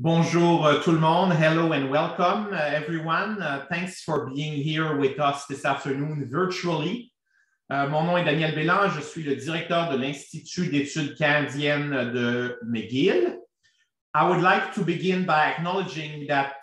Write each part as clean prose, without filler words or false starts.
Bonjour tout le monde. Hello and welcome everyone. Thanks for being here with us this afternoon virtually. Mon nom est Daniel Bélan, je suis le directeur de l'Institut d'études canadiennes de McGill. I would like to begin by acknowledging that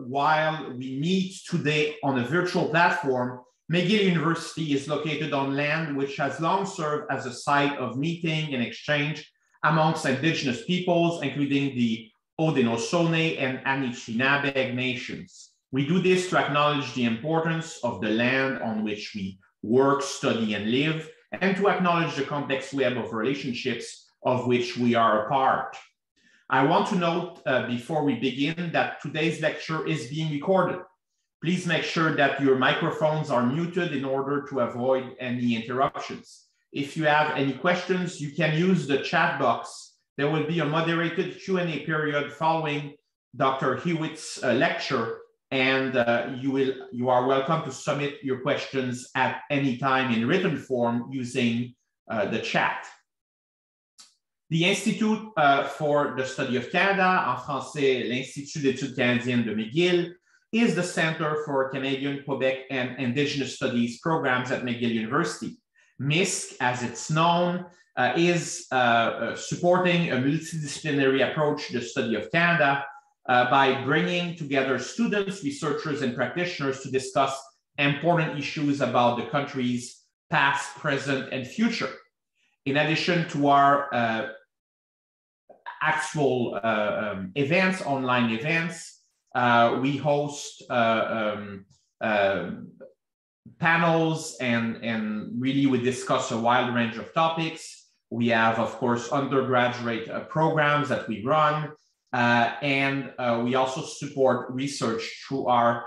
while we meet today on a virtual platform, McGill University is located on land which has long served as a site of meeting and exchange amongst Indigenous peoples, including the Haudenosaunee and Anishinaabe nations. We do this to acknowledge the importance of the land on which we work, study, and live, and to acknowledge the complex web of relationships of which we are a part. I want to note before we begin that today's lecture is being recorded. Please make sure that your microphones are muted in order to avoid any interruptions. If you have any questions, you can use the chat box. There will be a moderated Q&A period following Dr. Hewitt's lecture, and you are welcome to submit your questions at any time in written form using the chat. The Institute for the Study of Canada, en français, l'Institut d'études canadiennes de McGill, is the Center for Canadian, Quebec, and Indigenous Studies programs at McGill University. MISC, as it's known, is supporting a multidisciplinary approach to the study of Canada by bringing together students, researchers, and practitioners to discuss important issues about the country's past, present, and future. In addition to our actual events, online events, we host panels and really we discuss a wide range of topics. We have, of course, undergraduate programs that we run, and we also support research through our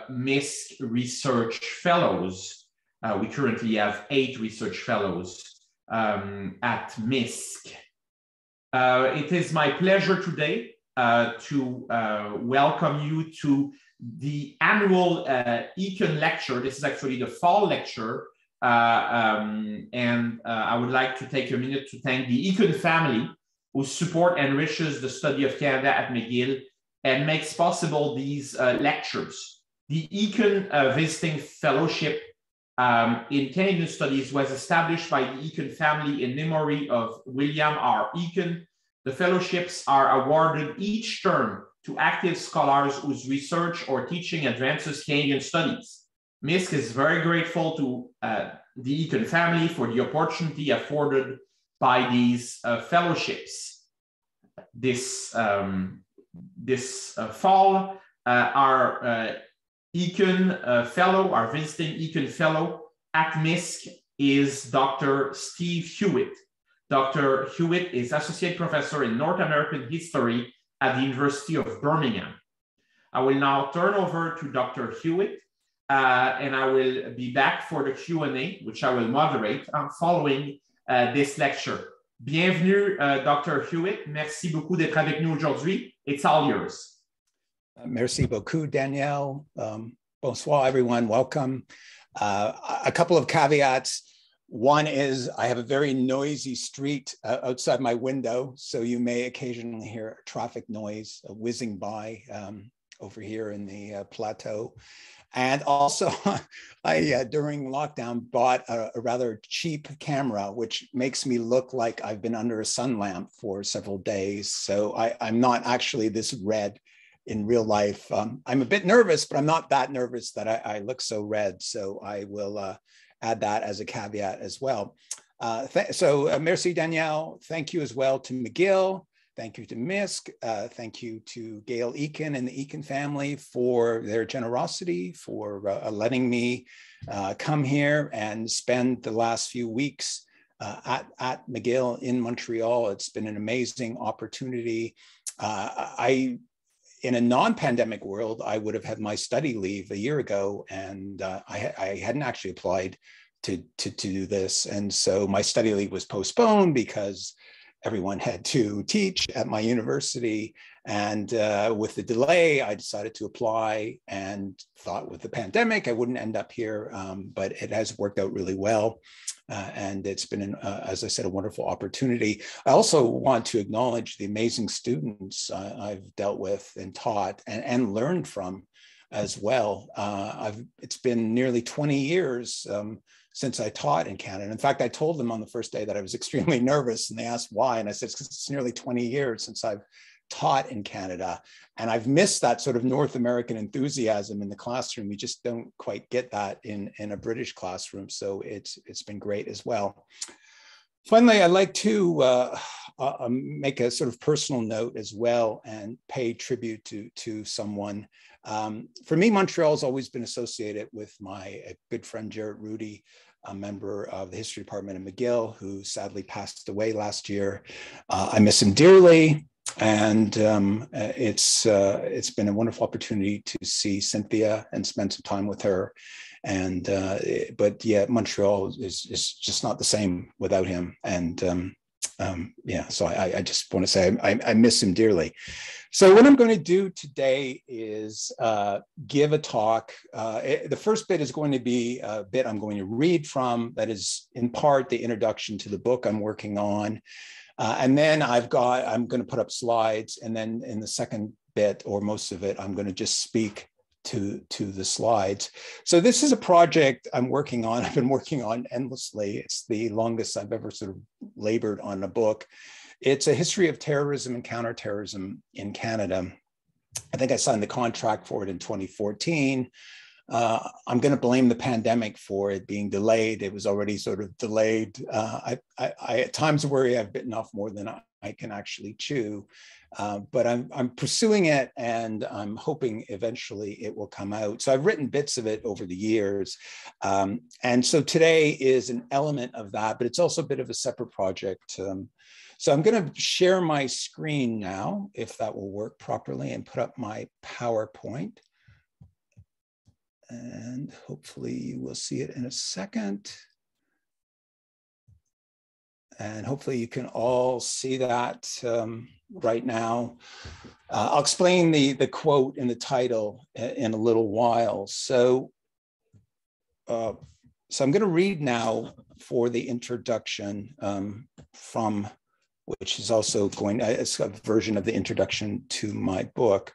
MISC Research Fellows. We currently have 8 research fellows at MISC. It is my pleasure today to welcome you to the annual Eakin Lecture. This is actually the fall lecture. I would like to take a minute to thank the Eakin family whose support enriches the study of Canada at McGill and makes possible these lectures. The Eakin Visiting Fellowship in Canadian Studies was established by the Eakin family in memory of William R. Eakin. The fellowships are awarded each term to active scholars whose research or teaching advances Canadian studies. MISC is very grateful to the Eakin family for the opportunity afforded by these fellowships. This fall, our Eakin fellow, our visiting Eakin fellow at MISC is Dr. Steve Hewitt. Dr. Hewitt is Associate Professor in North American History at the University of Birmingham. I will now turn over to Dr. Hewitt, and I will be back for the Q&A, which I will moderate following this lecture. Bienvenue, Dr. Hewitt. Merci beaucoup d'être avec nous aujourd'hui. It's all yours. Merci beaucoup, Danielle. Bonsoir, everyone. Welcome. A couple of caveats. One is I have a very noisy street outside my window, so you may occasionally hear traffic noise whizzing by over here in the plateau. And also, I, during lockdown, bought a rather cheap camera, which makes me look like I've been under a sun lamp for several days. So I'm not actually this red in real life. I'm a bit nervous, but I'm not that nervous that I look so red. So I will add that as a caveat as well. Merci, Danielle. Thank you as well to McGill. Thank you to MISC. Thank you to Gail Eakin and the Eakin family for their generosity, for letting me come here and spend the last few weeks at McGill in Montreal. It's been an amazing opportunity. In a non-pandemic world, I would have had my study leave a year ago, and I hadn't actually applied to do this. And so my study leave was postponed because everyone had to teach at my university. And with the delay, I decided to apply and thought with the pandemic, I wouldn't end up here, but it has worked out really well. And it's been, as I said, a wonderful opportunity. I also want to acknowledge the amazing students I've dealt with and taught and learned from as well. It's been nearly 20 years since I taught in Canada. In fact, I told them on the first day that I was extremely nervous, and they asked why. And I said, it's nearly 20 years since I've taught in Canada. And I've missed that sort of North American enthusiasm in the classroom. We just don't quite get that in a British classroom. So it's been great as well. Finally, I'd like to make a sort of personal note as well and pay tribute to someone. For me, Montreal has always been associated with my good friend, Jarrett Rudy, a member of the history department at McGill, who sadly passed away last year. I miss him dearly. And it's been a wonderful opportunity to see Cynthia and spend some time with her. And but yeah, Montreal is just not the same without him. And yeah, so I just want to say I miss him dearly. So what I'm going to do today is give a talk. The first bit is going to be a bit I'm going to read from that is in part the introduction to the book I'm working on. And then I'm going to put up slides, and then in the second bit or most of it, I'm going to just speak to the slides. So this is a project I'm working on. I've been working on endlessly. It's the longest I've ever sort of labored on a book. It's a history of terrorism and counterterrorism in Canada. I think I signed the contract for it in 2014. I'm going to blame the pandemic for it being delayed. It was already sort of delayed. I at times worry I've bitten off more than I can actually chew, but I'm pursuing it, and I'm hoping eventually it will come out. So I've written bits of it over the years. And so today is an element of that, but it's also a bit of a separate project. So I'm going to share my screen now, if that will work properly, and put up my PowerPoint. And hopefully you will see it in a second. And hopefully you can all see that right now. I'll explain the quote in the title in a little while. So I'm going to read now for the introduction from, which is also it's a version of the introduction to my book.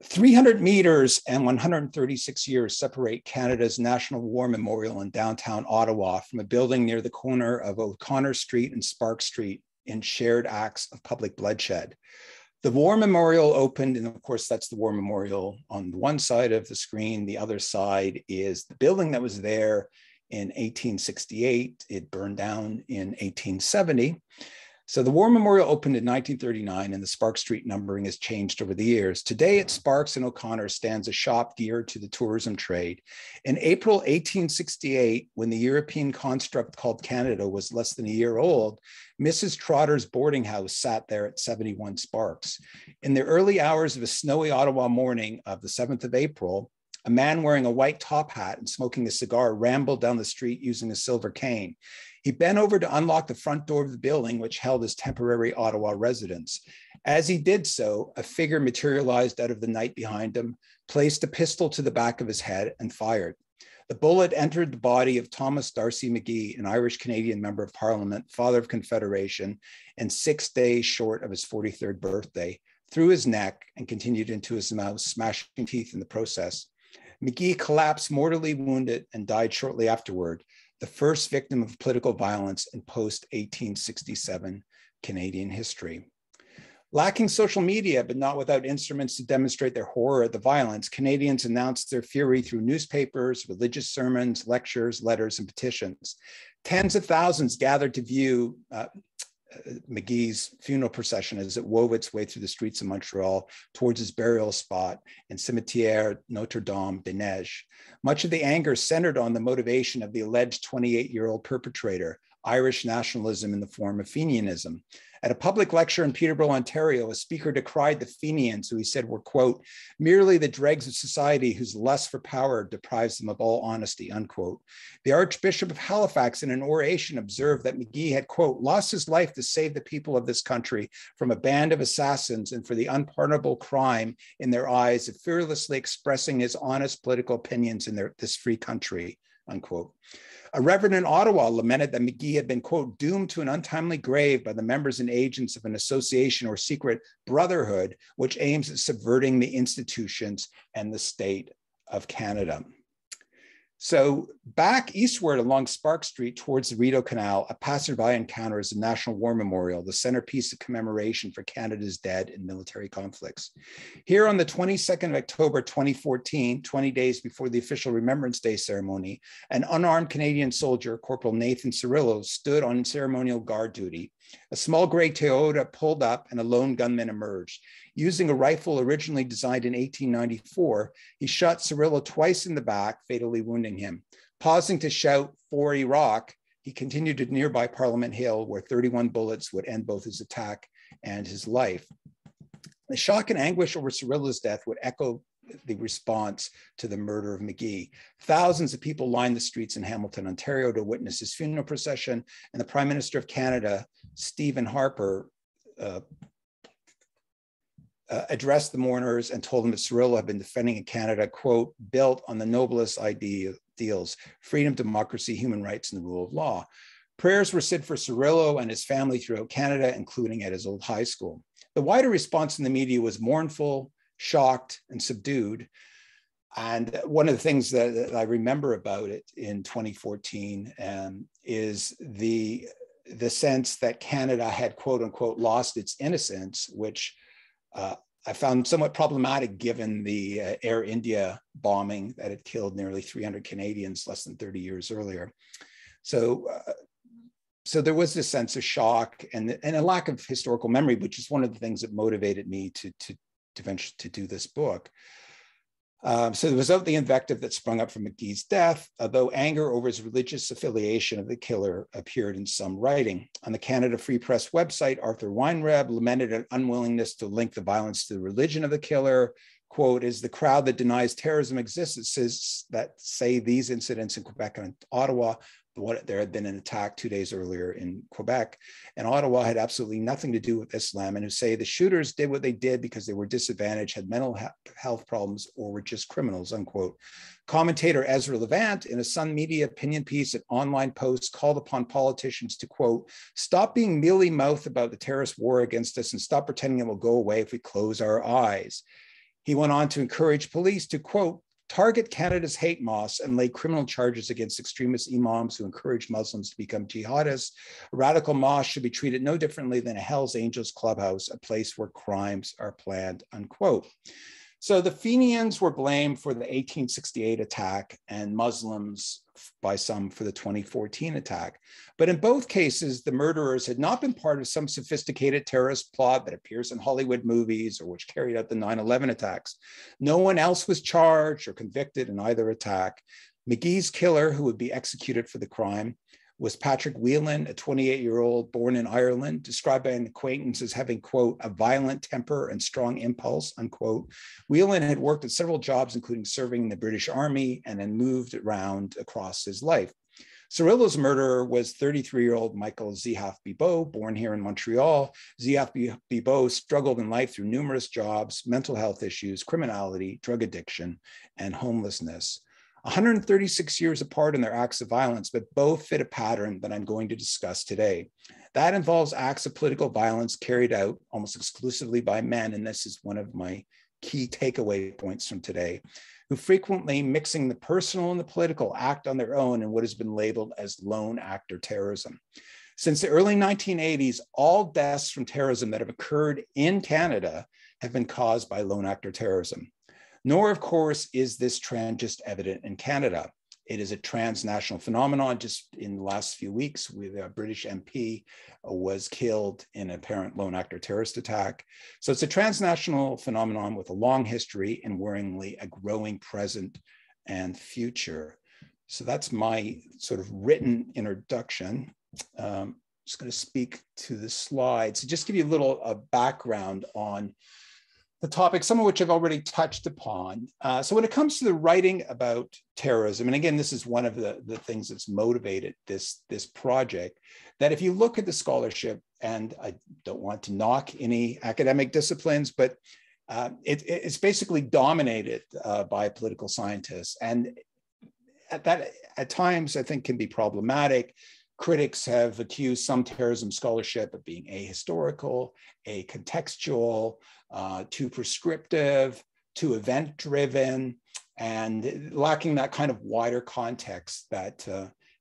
300 meters and 136 years separate Canada's National War Memorial in downtown Ottawa from a building near the corner of O'Connor Street and Spark Street in shared acts of public bloodshed. The War Memorial opened, and of course, that's the War Memorial on the one side of the screen. The other side is the building that was there in 1868. It burned down in 1870. So the War Memorial opened in 1939, and the Spark Street numbering has changed over the years. Today at Sparks and O'Connor stands a shop geared to the tourism trade. In April 1868, when the European construct called Canada was less than a year old, Mrs. Trotter's boarding house sat there at 71 Sparks. In the early hours of a snowy Ottawa morning of the 7th of April, a man wearing a white top hat and smoking a cigar rambled down the street using a silver cane. He bent over to unlock the front door of the building, which held his temporary Ottawa residence. As he did so, a figure materialized out of the night behind him, placed a pistol to the back of his head, and fired. The bullet entered the body of Thomas D'Arcy McGee, an Irish-Canadian member of Parliament, father of Confederation, and 6 days short of his 43rd birthday, through his neck and continued into his mouth, smashing teeth in the process. McGee collapsed mortally wounded and died shortly afterward, the first victim of political violence in post-1867 Canadian history. Lacking social media, but not without instruments to demonstrate their horror at the violence, Canadians announced their fury through newspapers, religious sermons, lectures, letters, and petitions. Tens of thousands gathered to view McGee's funeral procession as it wove its way through the streets of Montreal towards his burial spot in Cimetière Notre-Dame-des-Neiges. Much of the anger centered on the motivation of the alleged 28-year-old perpetrator, Irish nationalism in the form of Fenianism. At a public lecture in Peterborough, Ontario, a speaker decried the Fenians, who he said were, quote, merely the dregs of society whose lust for power deprives them of all honesty, unquote. The Archbishop of Halifax in an oration observed that McGee had, quote, lost his life to save the people of this country from a band of assassins and for the unpardonable crime in their eyes of fearlessly expressing his honest political opinions in this free country, unquote. A reverend in Ottawa lamented that McGee had been, quote, doomed to an untimely grave by the members and agents of an association or secret brotherhood, which aims at subverting the institutions and the state of Canada. So back eastward along Spark Street towards the Rideau Canal, a passerby encounters a National War Memorial, the centerpiece of commemoration for Canada's dead in military conflicts. Here on the 22nd of October, 2014, 20 days before the official Remembrance Day ceremony, an unarmed Canadian soldier, Corporal Nathan Cirillo, stood on ceremonial guard duty. A small gray Toyota pulled up and a lone gunman emerged. Using a rifle originally designed in 1894, he shot Cirillo twice in the back, fatally wounding him. Pausing to shout, "For Iraq," he continued to nearby Parliament Hill, where 31 bullets would end both his attack and his life. The shock and anguish over Cirillo's death would echo the response to the murder of McGee. Thousands of people lined the streets in Hamilton, Ontario to witness his funeral procession, and the Prime Minister of Canada, Stephen Harper, addressed the mourners and told them that Cirillo had been defending a Canada, quote, built on the noblest ideals, freedom, democracy, human rights, and the rule of law. Prayers were said for Cirillo and his family throughout Canada, including at his old high school. The wider response in the media was mournful, shocked, and subdued. And one of the things that I remember about it in 2014 is the sense that Canada had, quote unquote, lost its innocence, which I found somewhat problematic given the Air India bombing that had killed nearly 300 Canadians less than 30 years earlier. So there was this sense of shock and a lack of historical memory, which is one of the things that motivated me to venture to do this book. So there was the invective that sprung up from McGee's death, although anger over his religious affiliation of the killer appeared in some writing. On the Canada Free Press website, Arthur Weinreb lamented an unwillingness to link the violence to the religion of the killer. Quote, is the crowd that denies terrorism exists that say these incidents in Quebec and Ottawa, there had been an attack 2 days earlier in Quebec, and Ottawa had absolutely nothing to do with Islam, and who say the shooters did what they did because they were disadvantaged, had mental health problems, or were just criminals, unquote. Commentator Ezra Levant, in a Sun Media opinion piece and online post, called upon politicians to, quote, stop being mealy-mouthed about the terrorist war against us and stop pretending it will go away if we close our eyes. He went on to encourage police to, quote, target Canada's hate mosques and lay criminal charges against extremist imams who encourage Muslims to become jihadists. A radical mosque should be treated no differently than a Hells Angels clubhouse, a place where crimes are planned, unquote. So the Fenians were blamed for the 1868 attack and Muslims by some for the 2014 attack. But in both cases, the murderers had not been part of some sophisticated terrorist plot that appears in Hollywood movies or which carried out the 9/11 attacks. No one else was charged or convicted in either attack. McGee's killer, who would be executed for the crime, was Patrick Whelan, a 28-year-old born in Ireland, described by an acquaintance as having, quote, a violent temper and strong impulse, unquote. Whelan had worked at several jobs, including serving in the British Army, and then moved around across his life. Cirillo's murderer was 33-year-old Michael Zihaf-Bibeau, born here in Montreal. Zihaf-Bibeau struggled in life through numerous jobs, mental health issues, criminality, drug addiction, and homelessness. 136 years apart in their acts of violence, but both fit a pattern that I'm going to discuss today. That involves acts of political violence carried out almost exclusively by men, and this is one of my key takeaway points from today, who frequently, mixing the personal and the political, act on their own in what has been labeled as lone actor terrorism. Since the early 1980s, all deaths from terrorism that have occurred in Canada have been caused by lone actor terrorism. Nor, of course, is this trend just evident in Canada. It is a transnational phenomenon. Just in the last few weeks, a British MP was killed in an apparent lone actor terrorist attack. So it's a transnational phenomenon with a long history and worryingly a growing present and future. So that's my sort of written introduction. just going to speak to the slides to just give you a little background on the topic, some of which I've already touched upon. So when it comes to the writing about terrorism, and again, this is one of the things that's motivated this project, that if you look at the scholarship, and I don't want to knock any academic disciplines, but it's basically dominated by political scientists. And at times, I think can be problematic. Critics have accused some terrorism scholarship of being ahistorical, acontextual, too prescriptive, too event-driven, and lacking that kind of wider context that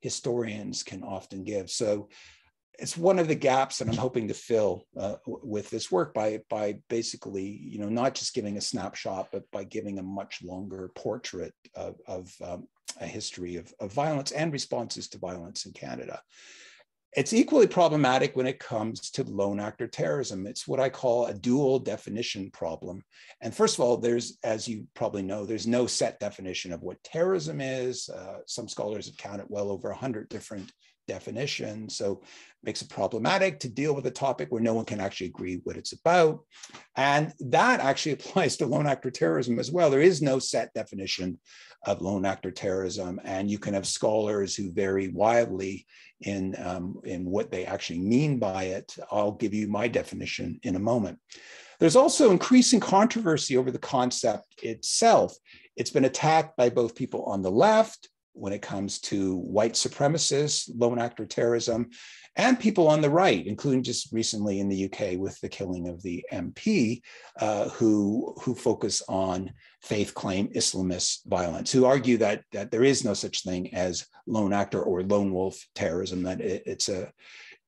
historians can often give. So it's one of the gaps that I'm hoping to fill with this work by basically, not just giving a snapshot, but by giving a much longer portrait of a history of violence and responses to violence in Canada. It's equally problematic when it comes to lone actor terrorism. It's what I call a dual definition problem. And first of all, there's, as you probably know, there's no set definition of what terrorism is. Some scholars have counted well over 100 different definitions. So it makes it problematic to deal with a topic where no one can actually agree what it's about. And that actually applies to lone actor terrorism as well. There is no set definition of lone actor terrorism, and you can have scholars who vary wildly in what they actually mean by it. I'll give you my definition in a moment. There's also increasing controversy over the concept itself. It's been attacked by both people on the left when it comes to white supremacists, lone actor terrorism, and people on the right, including just recently in the UK with the killing of the MP, who focus on faith claim Islamist violence, who argue that there is no such thing as lone actor or lone wolf terrorism, that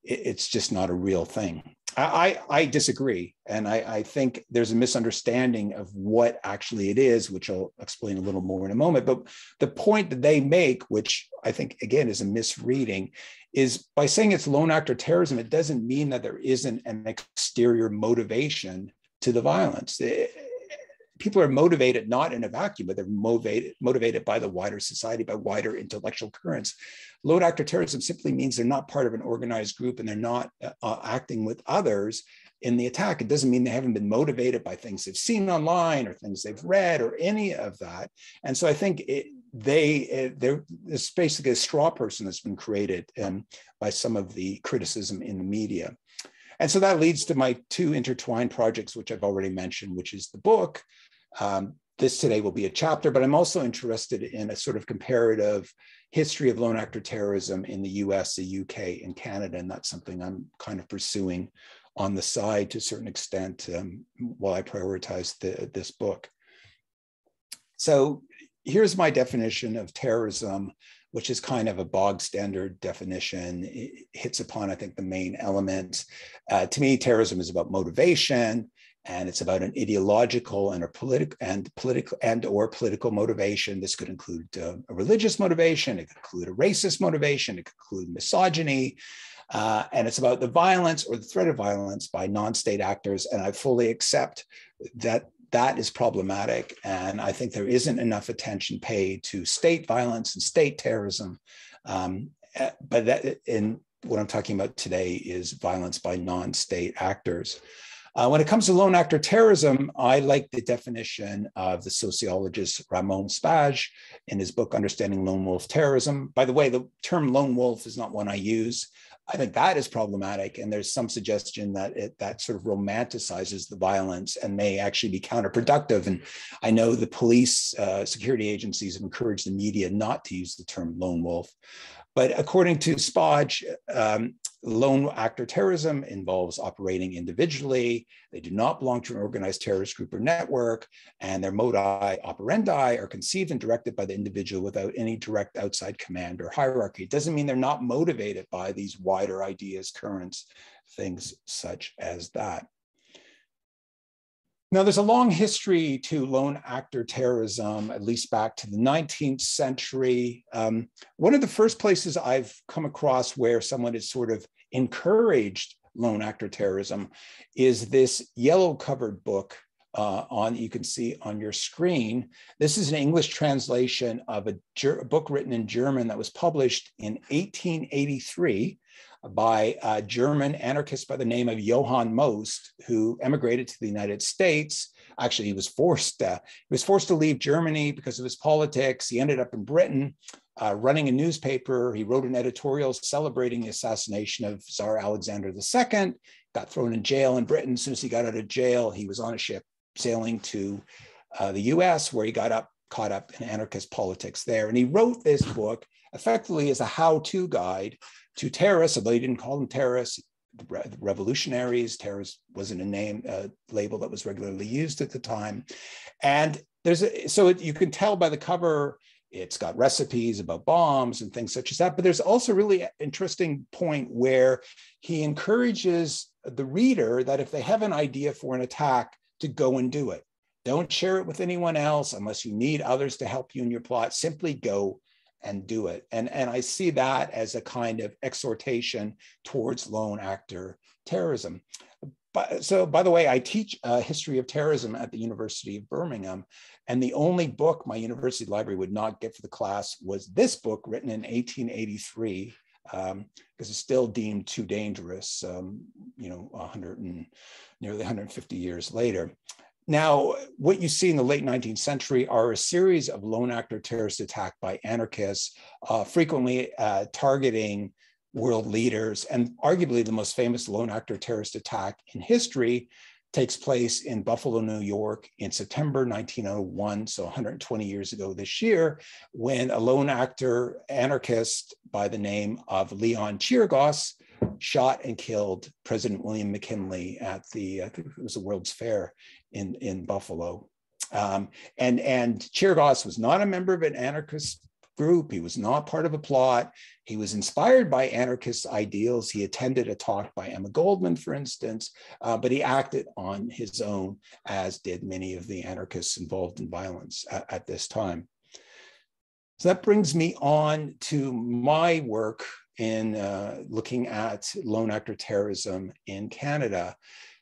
it's just not a real thing. I disagree, and I think there's a misunderstanding of what actually it is, which I'll explain a little more in a moment. But the point that they make, which I think, again, is a misreading, is by saying it's lone actor terrorism, it doesn't mean that there isn't an exterior motivation to the violence. People are motivated not in a vacuum, but they're motivated by the wider society, by wider intellectual currents. Lone actor terrorism simply means they're not part of an organized group and they're not acting with others in the attack. It doesn't mean they haven't been motivated by things they've seen online or things they've read or any of that. And so I think there's basically a straw person that's been created by some of the criticism in the media. And so that leads to my two intertwined projects, which I've already mentioned, which is the book. This today will be a chapter, but I'm also interested in a sort of comparative history of lone actor terrorism in the US, the UK, and Canada. And that's something I'm kind of pursuing on the side to a certain extent while I prioritize this book. So here's my definition of terrorism, which is kind of a bog standard definition. It hits upon, I think, the main elements. To me, terrorism is about motivation, and it's about an ideological and political motivation. This could include a religious motivation, it could include a racist motivation, it could include misogyny, and it's about the violence or the threat of violence by non-state actors. And I fully accept that that is problematic. And I think there isn't enough attention paid to state violence and state terrorism. But that, in what I'm talking about today, is violence by non-state actors. When it comes to lone actor terrorism, I like the definition of the sociologist Ramon Spage in his book, Understanding Lone Wolf Terrorism. By the way, the term lone wolf is not one I use. I think that is problematic, and there's some suggestion that that sort of romanticizes the violence and may actually be counterproductive. And I know the police, security agencies have encouraged the media not to use the term lone wolf. But according to Spage, lone actor terrorism involves operating individually. They do not belong to an organized terrorist group or network, and their modi operandi are conceived and directed by the individual without any direct outside command or hierarchy. It doesn't mean they're not motivated by these wider ideas, currents, things such as that. Now, there's a long history to lone actor terrorism, at least back to the 19th century. One of the first places I've come across where someone has sort of encouraged lone actor terrorism is this yellow covered book you can see on your screen. This is an English translation of a book written in German that was published in 1883 by a German anarchist by the name of Johann Most, who emigrated to the United States. Actually, he was forced to leave Germany because of his politics. He ended up in Britain, running a newspaper. He wrote an editorial celebrating the assassination of Tsar Alexander II, got thrown in jail in Britain. As soon as he got out of jail, he was on a ship sailing to the US, where he got caught up in anarchist politics there. And he wrote this book effectively as a how-to guide to terrorists, although he didn't call them terrorists, revolutionaries. Terrorist wasn't a label that was regularly used at the time. And you can tell by the cover, it's got recipes about bombs and things such as that. But there's also a really interesting point where he encourages the reader that if they have an idea for an attack, to go and do it. Don't share it with anyone else unless you need others to help you in your plot. Simply go and do it. And I see that as a kind of exhortation towards lone actor terrorism. So, by the way, I teach a history of terrorism at the University of Birmingham. And the only book my university library would not get for the class was this book, written in 1883, because it's still deemed too dangerous, nearly 150 years later. Now, what you see in the late 19th century are a series of lone actor terrorist attacks by anarchists, frequently targeting world leaders. And arguably the most famous lone actor terrorist attack in history takes place in Buffalo, New York in September 1901, so 120 years ago this year, when a lone actor anarchist by the name of Leon Chiragos shot and killed President William McKinley at I think it was the World's Fair in Buffalo. And Chiragos was not a member of an anarchist group. He was not part of a plot. He was inspired by anarchist ideals. He attended a talk by Emma Goldman, for instance, but he acted on his own, as did many of the anarchists involved in violence at this time. So that brings me on to my work in looking at lone actor terrorism in Canada.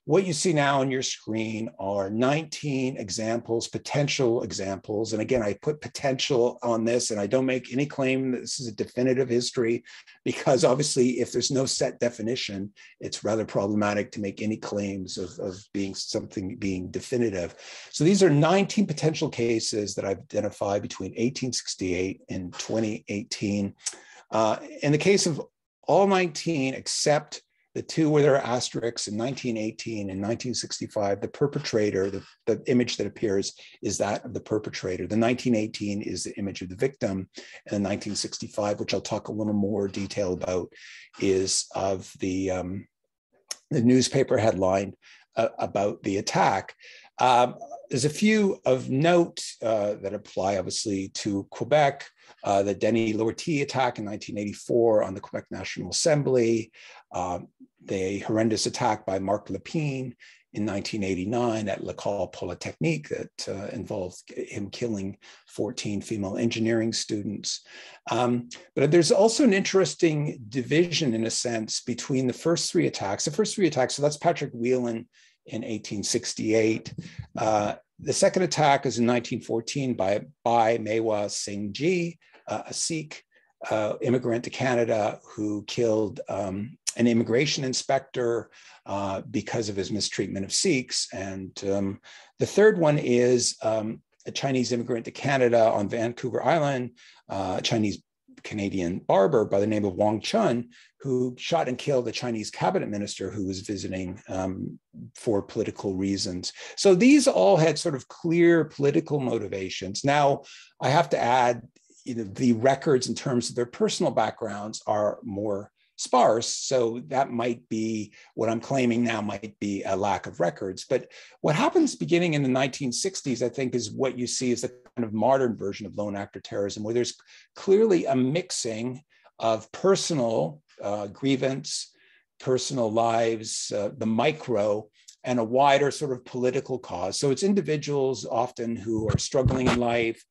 What you see now on your screen are 19 examples, potential examples. And again, I put potential on this, and I don't make any claim that this is a definitive history, because obviously if there's no set definition, it's rather problematic to make any claims of something being definitive. So these are 19 potential cases that I've identified between 1868 and 2018. In the case of all 19, except the two where there are asterisks in 1918 and 1965, the perpetrator, the image that appears is that of the perpetrator. The 1918 is the image of the victim, and the 1965, which I'll talk a little more detail about, is of the newspaper headline about the attack. There's a few of note that apply, obviously, to Quebec. The Denis Lortie attack in 1984 on the Quebec National Assembly, the horrendous attack by Marc Lépine in 1989 at L'École Polytechnique that involved him killing 14 female engineering students. But there's also an interesting division, in a sense, between the first three attacks. The first three attacks, so that's Patrick Whelan in 1868. The second attack is in 1914 by Mewa Singh Ji, a Sikh immigrant to Canada who killed an immigration inspector because of his mistreatment of Sikhs. And the third one is a Chinese immigrant to Canada on Vancouver Island, a Chinese-Canadian barber by the name of Wang Chun, who shot and killed a Chinese cabinet minister who was visiting for political reasons. So these all had sort of clear political motivations. Now, I have to add, the records in terms of their personal backgrounds are more sparse. So that might be what I'm claiming now might be a lack of records. But what happens beginning in the 1960s, I think, is what you see as the kind of modern version of lone actor terrorism, where there's clearly a mixing of personal grievance, personal lives, the micro, and a wider sort of political cause. So it's individuals often who are struggling in life,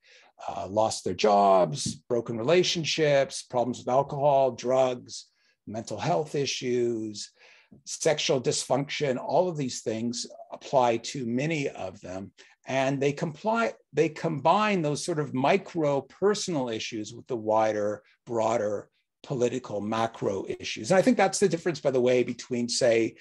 lost their jobs, broken relationships, problems with alcohol, drugs, mental health issues, sexual dysfunction. All of these things apply to many of them. And they combine those sort of micro personal issues with the wider, broader political macro issues. And I think that's the difference, by the way, between, say,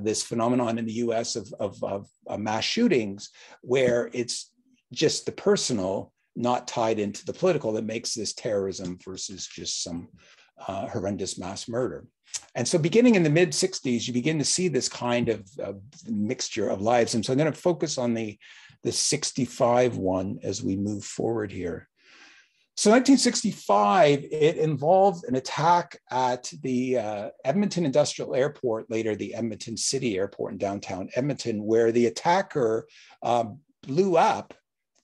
this phenomenon in the US of mass shootings, where it's just the personal, not tied into the political, that makes this terrorism versus just some horrendous mass murder. And so beginning in the mid 60s, you begin to see this kind of mixture of lives. And so I'm going to focus on the 65 one as we move forward here. So 1965, it involved an attack at the Edmonton Industrial Airport, later the Edmonton City Airport in downtown Edmonton, where the attacker blew up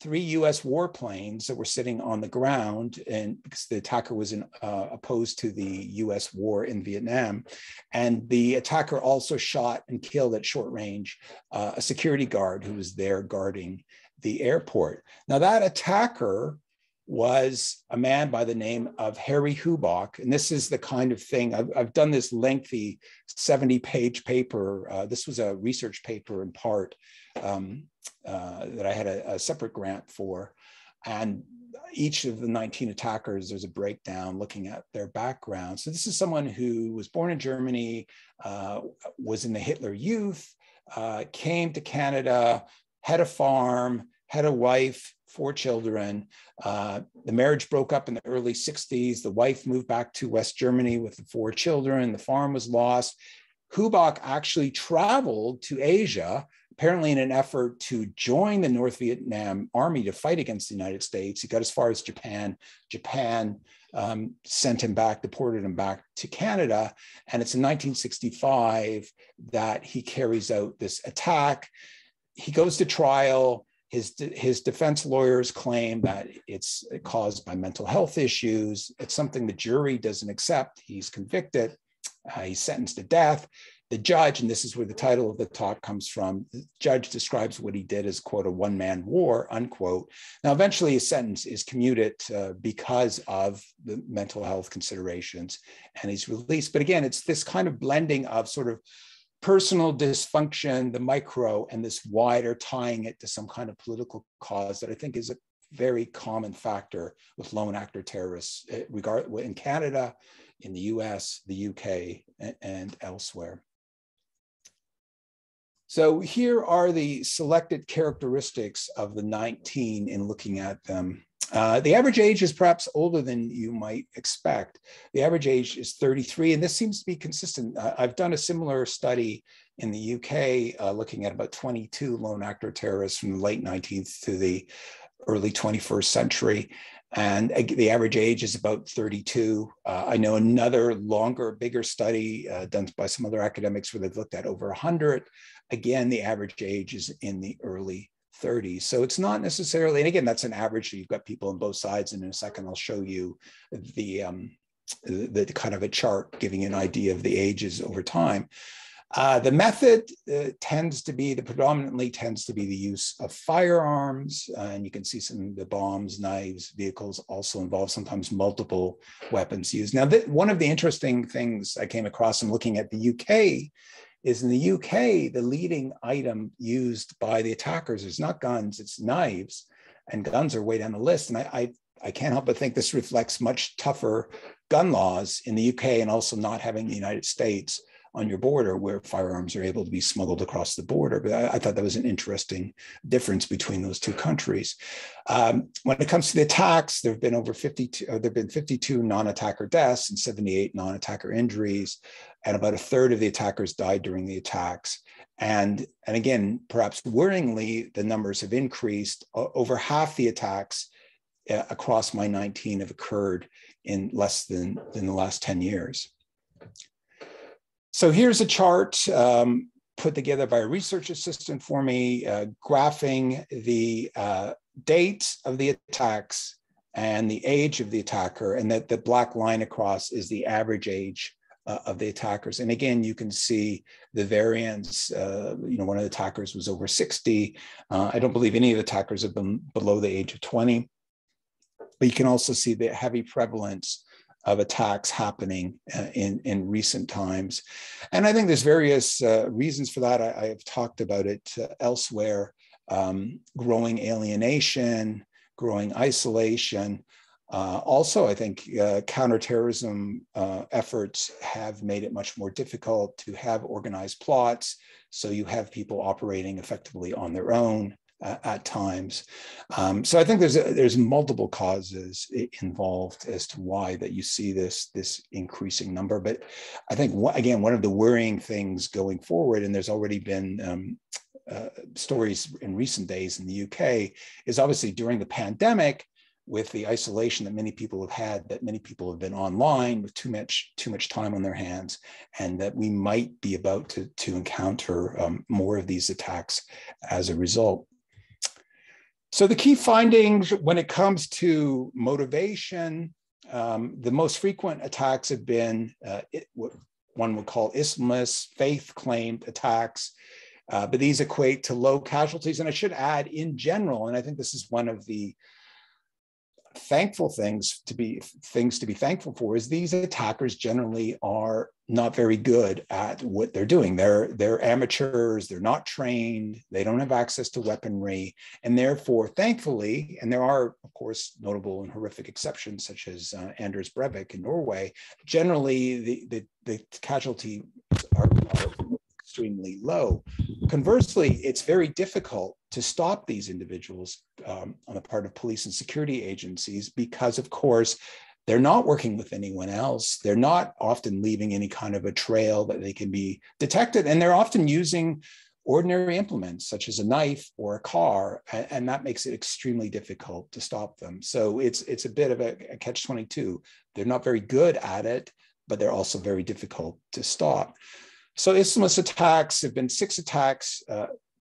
3 US warplanes that were sitting on the ground, and because the attacker was opposed to the US war in Vietnam. And the attacker also shot and killed at short range a security guard who was there guarding the airport. Now that attacker was a man by the name of Harry Hewitt. And this is the kind of thing, I've done this lengthy 70-page paper. This was a research paper in part that I had a separate grant for. And each of the 19 attackers, there's a breakdown looking at their background. So this is someone who was born in Germany, was in the Hitler Youth, came to Canada, had a farm, had a wife, 4 children. The marriage broke up in the early 60s. The wife moved back to West Germany with the 4 children. The farm was lost. Hubach actually traveled to Asia, apparently in an effort to join the North Vietnam Army to fight against the United States. He got as far as Japan. Japan sent him back, deported him back to Canada. And it's in 1965 that he carries out this attack. He goes to trial. His defense lawyers claim that it's caused by mental health issues. It's something the jury doesn't accept. He's convicted. He's sentenced to death. The judge, and this is where the title of the talk comes from, the judge describes what he did as, quote, a one-man war, unquote. Now, eventually his sentence is commuted because of the mental health considerations, and he's released. But again, it's this kind of blending of sort of personal dysfunction, the micro, and this wider tying it to some kind of political cause that I think is a very common factor with lone actor terrorists, in Canada, in the US, the UK, and elsewhere. So here are the selected characteristics of the 19 in looking at them. The average age is perhaps older than you might expect. The average age is 33, and this seems to be consistent. I've done a similar study in the UK looking at about 22 lone actor terrorists from the late 19th to the early 21st century. And the average age is about 32. I know another longer, bigger study done by some other academics where they've looked at over 100. Again, the average age is in the early 30s. So it's not necessarily, and again, that's an average. So you've got people on both sides. And in a second, I'll show you the kind of a chart giving you an idea of the ages over time. The method predominantly tends to be the use of firearms. And you can see some of the bombs, knives, vehicles also involve sometimes multiple weapons used. Now, one of the interesting things I came across in looking at the UK is in the UK, the leading item used by the attackers is not guns, it's knives, and guns are way down the list. And I can't help but think this reflects much tougher gun laws in the UK, and also not having the United States on your border where firearms are able to be smuggled across the border. But I thought that was an interesting difference between those two countries. When it comes to the attacks, there have been 52 non-attacker deaths and 78 non-attacker injuries, and about a third of the attackers died during the attacks. And again, perhaps worryingly, the numbers have increased. Over half the attacks across my 19 have occurred in less than the last 10 years. So here's a chart put together by a research assistant for me, graphing the date of the attacks and the age of the attacker, and that the black line across is the average age of the attackers. And again, you can see the variance. One of the attackers was over 60. I don't believe any of the attackers have been below the age of 20. But you can also see the heavy prevalence of attacks happening in recent times. And I think there's various reasons for that. I have talked about it elsewhere, growing alienation, growing isolation. Also, I think counterterrorism efforts have made it much more difficult to have organized plots. So you have people operating effectively on their own at times. So I think there's multiple causes involved as to why that you see this increasing number. But I think, again, one of the worrying things going forward, and there's already been stories in recent days in the UK, is obviously during the pandemic, with the isolation that many people have had, that many people have been online with too much time on their hands, and that we might be about to encounter more of these attacks as a result. So the key findings when it comes to motivation, the most frequent attacks have been what one would call Islamist, faith-claimed attacks, but these equate to low casualties. And I should add, in general, and I think this is one of the things to be thankful for, is these attackers generally are not very good at what they're doing. They're amateurs, they're not trained, they don't have access to weaponry, and therefore, thankfully, and there are, of course, notable and horrific exceptions, such as Anders Breivik in Norway, generally the casualties are extremely low. Conversely, it's very difficult to stop these individuals on the part of police and security agencies because, of course, they're not working with anyone else. They're not often leaving any kind of a trail that they can be detected, and they're often using ordinary implements such as a knife or a car, and that makes it extremely difficult to stop them. So it's a bit of a catch-22. They're not very good at it, but they're also very difficult to stop. So Islamist attacks have been 6 attacks,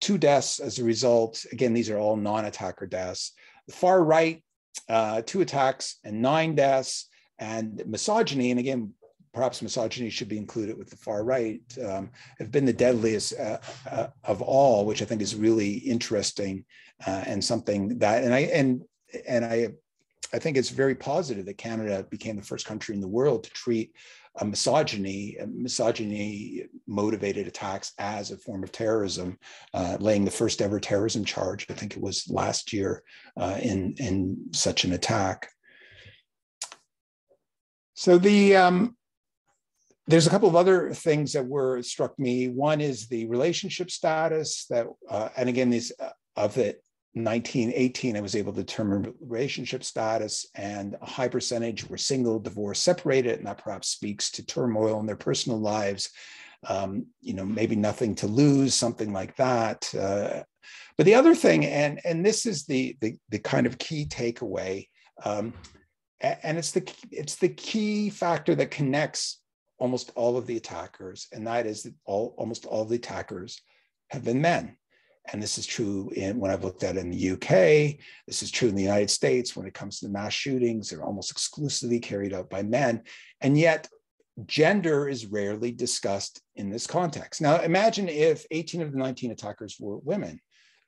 2 deaths as a result. Again, these are all non-attacker deaths. The far right, 2 attacks and 9 deaths. And misogyny, and again, perhaps misogyny should be included with the far right, have been the deadliest of all, which I think is really interesting and something that, I think it's very positive that Canada became the first country in the world to treat misogyny-motivated attacks as a form of terrorism, laying the first ever terrorism charge, I think it was last year, in such an attack. So there's a couple of other things that struck me. One is the relationship status that, and again, these of it. 1918, I was able to determine relationship status, and a high percentage were single, divorced, separated, and that perhaps speaks to turmoil in their personal lives. Maybe nothing to lose, something like that. But the other thing, and this is the kind of key takeaway, and it's the key factor that connects almost all of the attackers, and that is that almost all of the attackers have been men. And this is true when I've looked at it in the UK. This is true in the United States. When it comes to the mass shootings, they're almost exclusively carried out by men. And yet gender is rarely discussed in this context. Now, imagine if 18 of the 19 attackers were women.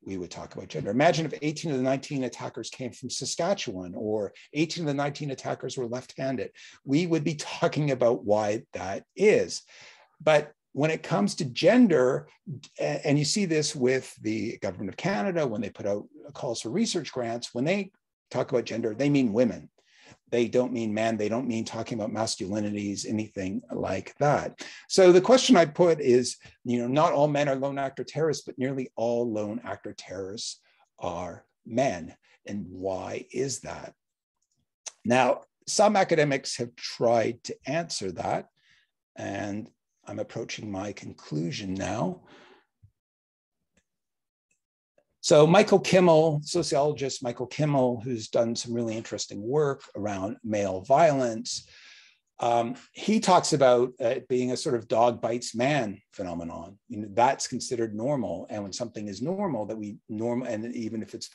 We would talk about gender. Imagine if 18 of the 19 attackers came from Saskatchewan, or 18 of the 19 attackers were left-handed. We would be talking about why that is. But when it comes to gender, and you see this with the Government of Canada, when they put out calls for research grants, when they talk about gender, they mean women. They don't mean men. They don't mean talking about masculinities, anything like that. So the question I put is, not all men are lone actor terrorists, but nearly all lone actor terrorists are men. And why is that? Now, some academics have tried to answer that, and I'm approaching my conclusion now. So Michael Kimmel, sociologist Michael Kimmel, who's done some really interesting work around male violence, he talks about it being a sort of dog bites man phenomenon. That's considered normal. And when something is normal, and even if it's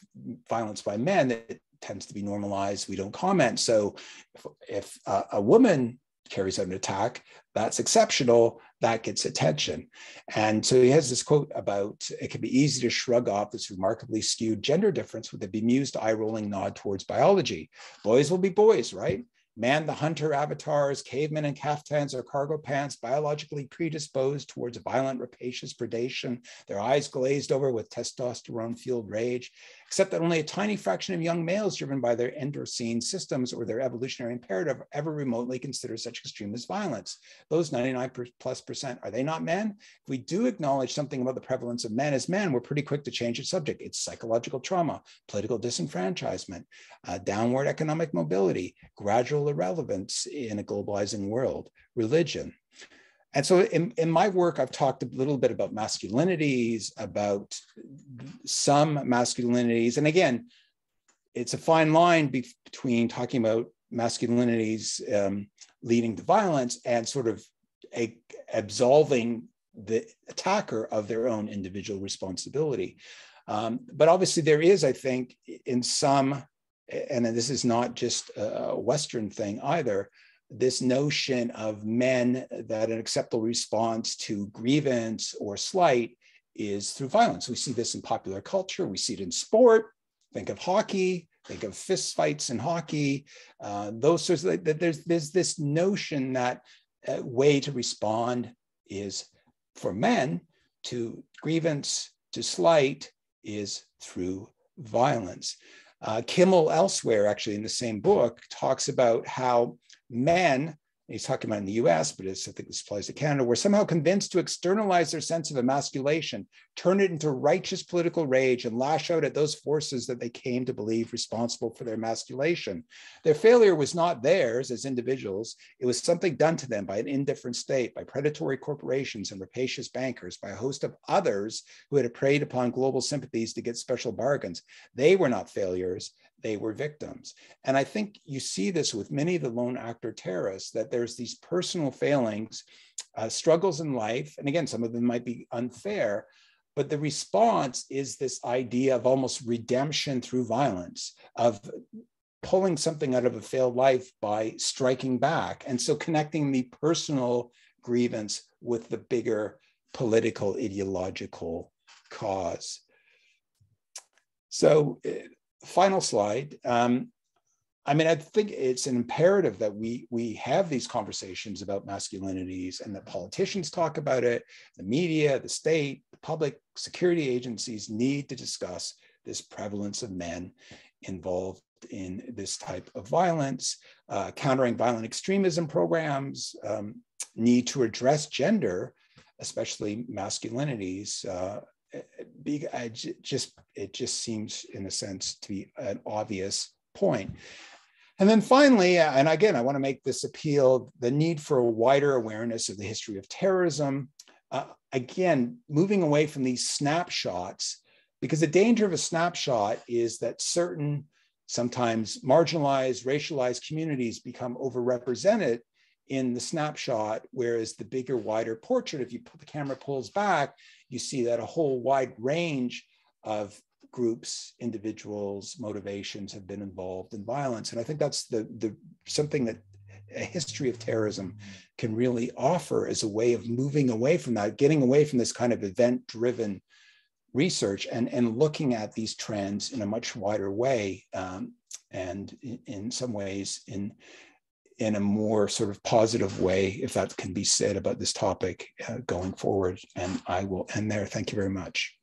violence by men, it tends to be normalized. We don't comment. So if a woman carries out an attack, that's exceptional, that gets attention. And so he has this quote about, it can be easy to shrug off this remarkably skewed gender difference with a bemused eye-rolling nod towards biology. Boys will be boys, right? Man the hunter avatars, cavemen in caftans or cargo pants, biologically predisposed towards violent, rapacious predation, their eyes glazed over with testosterone-fueled rage, except that only a tiny fraction of young males driven by their endocrine systems or their evolutionary imperative ever remotely consider such extreme as violence. Those 99+%, are they not men? If we do acknowledge something about the prevalence of men as men, we're pretty quick to change the subject. It's psychological trauma, political disenfranchisement, downward economic mobility, gradual irrelevance in a globalizing world, religion. And so in my work, I've talked a little bit about masculinities, about some masculinities. And again, it's a fine line between talking about masculinities leading to violence and sort of absolving the attacker of their own individual responsibility. But obviously there is, I think, in some, and this is not just a Western thing either, this notion of men that an acceptable response to grievance or slight is through violence. We see this in popular culture. We see it in sport. Think of hockey. Think of fist fights in hockey. Those sorts of, there's this notion that a way to respond is for men to grievance, to slight, is through violence. Kimmel elsewhere, actually in the same book, talks about how men, he's talking about in the US, but I think this applies to Canada, were somehow convinced to externalize their sense of emasculation, turn it into righteous political rage, and lash out at those forces that they came to believe responsible for their emasculation. Their failure was not theirs as individuals. It was something done to them by an indifferent state, by predatory corporations and rapacious bankers, by a host of others who had preyed upon global sympathies to get special bargains. They were not failures. They were victims. And I think you see this with many of the lone actor terrorists, that there's these personal failings, struggles in life. And again, some of them might be unfair, but the response is this idea of almost redemption through violence, of pulling something out of a failed life by striking back. And so connecting the personal grievance with the bigger political, ideological cause. So, final slide. I mean, I think it's an imperative that we have these conversations about masculinities and that politicians talk about it, the media, the state, the public security agencies need to discuss this prevalence of men involved in this type of violence, countering violent extremism programs, need to address gender, especially masculinities. It just seems, in a sense, to be an obvious point. And then finally, and again, I want to make this appeal, the need for a wider awareness of the history of terrorism. Again, moving away from these snapshots, because the danger of a snapshot is that certain, sometimes marginalized, racialized communities become overrepresented in the snapshot, whereas the bigger, wider portrait, if you put the camera pulls back, you see that a whole wide range of groups, individuals, motivations have been involved in violence. And I think that's the something that a history of terrorism can really offer as a way of moving away from that, getting away from this kind of event-driven research and looking at these trends in a much wider way, and in some ways in a more sort of positive way, if that can be said about this topic going forward. And I will end there. Thank you very much.